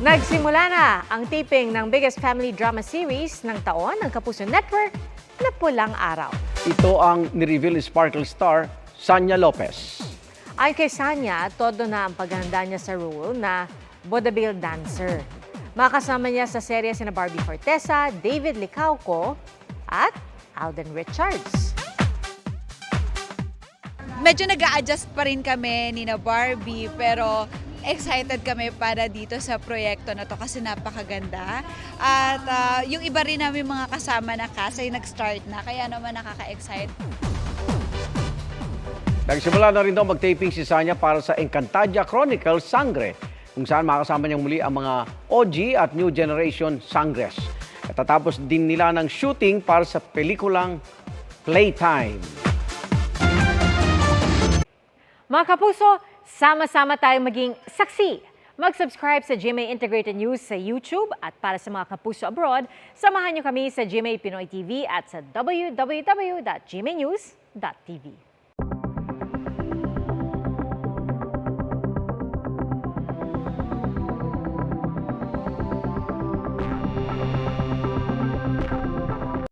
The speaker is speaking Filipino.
Nagsimula na ang taping ng biggest family drama series ng taon ng Kapuso Network na Pulang Araw. Ito ang nireveal ni Sparkle star Sanya Lopez. Ayon kay Sanya, todo na ang paghahanda niya sa role na vaudeville dancer. Makasama niya sa serye sina Barbie Fortesa, David Licauco at Alden Richards. Medyo nag-a-adjust pa rin kami ni na Barbie, pero excited kami para dito sa proyekto na to kasi napakaganda. At yung iba rin namin mga kasama na cast ay nag-start na, kaya naman nakaka-excite. Nagsimula na rin daw mag-taping si Sanya para sa Encantadia Chronicles Sangre, kung saan makasama niyang muli ang mga OG at new generation Sangres. Katatapos din nila ng shooting para sa pelikulang Playtime. Mga kapuso, sama-sama tayong maging saksi. Mag-subscribe sa GMA Integrated News sa YouTube at para sa mga kapuso abroad, samahan niyo kami sa GMA Pinoy TV at sa www.gmanews.tv.